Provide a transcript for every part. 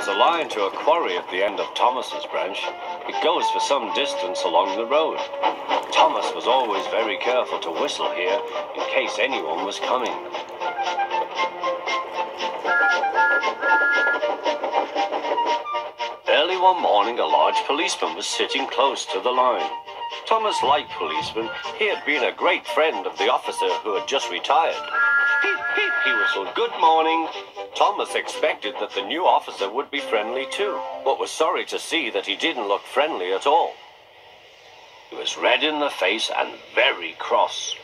There's a line to a quarry at the end of Thomas's branch. It goes for some distance along the road. Thomas was always very careful to whistle here in case anyone was coming. Early one morning, a large policeman was sitting close to the line. Thomas liked policemen. He had been a great friend of the officer who had just retired. Peep, peep, he whistled, "Good morning." Thomas expected that the new officer would be friendly too, but was sorry to see that he didn't look friendly at all. He was red in the face and very cross.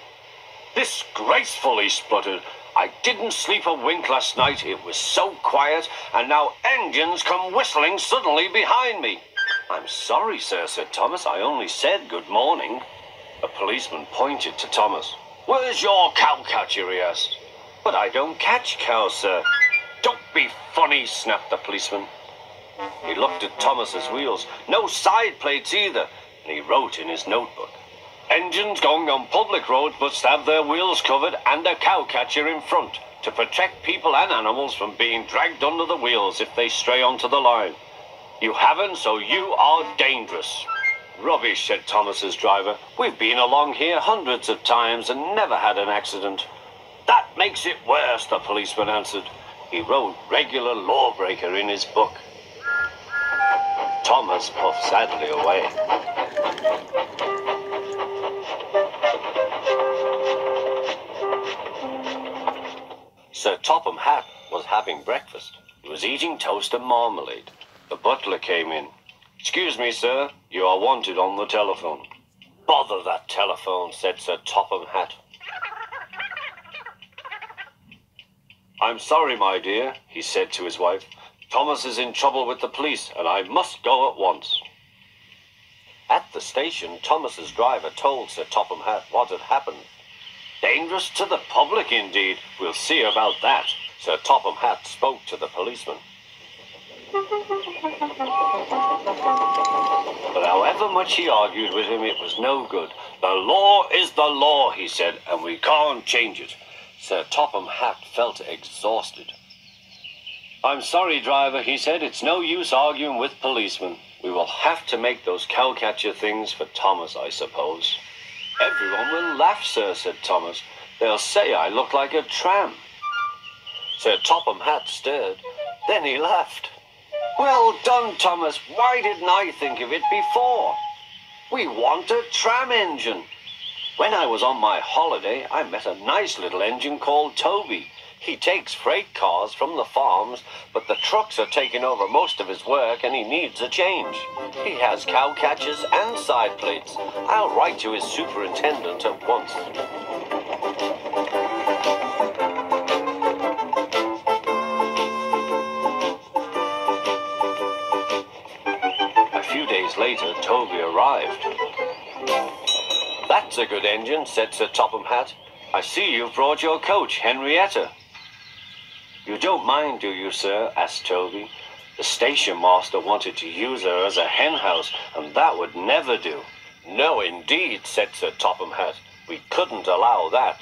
"Disgraceful," he spluttered. "I didn't sleep a wink last night. It was so quiet, and now engines come whistling suddenly behind me." "I'm sorry, sir," said Thomas. "I only said good morning." A policeman pointed to Thomas. "Where's your cowcatcher?" he asked. "But I don't catch cows, sir." "Don't be funny," snapped the policeman. He looked at Thomas's wheels. No side plates either, and he wrote in his notebook, "Engines going on public roads must have their wheels covered and a cowcatcher in front to protect people and animals from being dragged under the wheels if they stray onto the line. You haven't, so you are dangerous." "Rubbish," said Thomas's driver. "We've been along here hundreds of times and never had an accident." "That makes it worse," the policeman answered. He wrote "regular lawbreaker" in his book. Thomas puffed sadly away. Sir Topham Hatt was having breakfast. He was eating toast and marmalade. The butler came in. "Excuse me, sir, you are wanted on the telephone." "Bother that telephone," said Sir Topham Hatt. "I'm sorry, my dear," he said to his wife. "Thomas is in trouble with the police, and I must go at once." At the station, Thomas's driver told Sir Topham Hatt what had happened. "Dangerous to the public, indeed. We'll see about that." Sir Topham Hatt spoke to the policeman. But however much he argued with him, it was no good. "The law is the law," he said, "and we can't change it." Sir Topham Hatt felt exhausted. "I'm sorry, driver," he said. "It's no use arguing with policemen. We will have to make those cowcatcher things for Thomas, I suppose." "Everyone will laugh, sir," said Thomas. "They'll say I look like a tram." Sir Topham Hatt stared. Then he laughed. "Well done, Thomas. Why didn't I think of it before? We want a tram engine. When I was on my holiday, I met a nice little engine called Toby. He takes freight cars from the farms, but the trucks are taking over most of his work and he needs a change. He has cowcatchers and side plates. I'll write to his superintendent at once." A few days later, Toby arrived. "That's a good engine," said Sir Topham Hatt. "I see you've brought your coach, Henrietta." "You don't mind, do you, sir?" asked Toby. "The station master wanted to use her as a hen house, and that would never do." "No, indeed," said Sir Topham Hatt. "We couldn't allow that."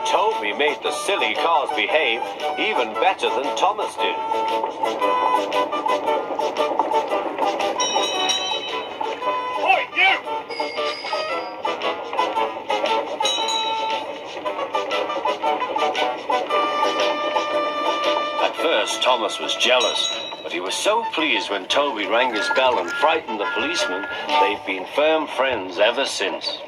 Toby made the silly cars behave even better than Thomas did. "Oi, you!" At first, Thomas was jealous, but he was so pleased when Toby rang his bell and frightened the policeman. They've been firm friends ever since.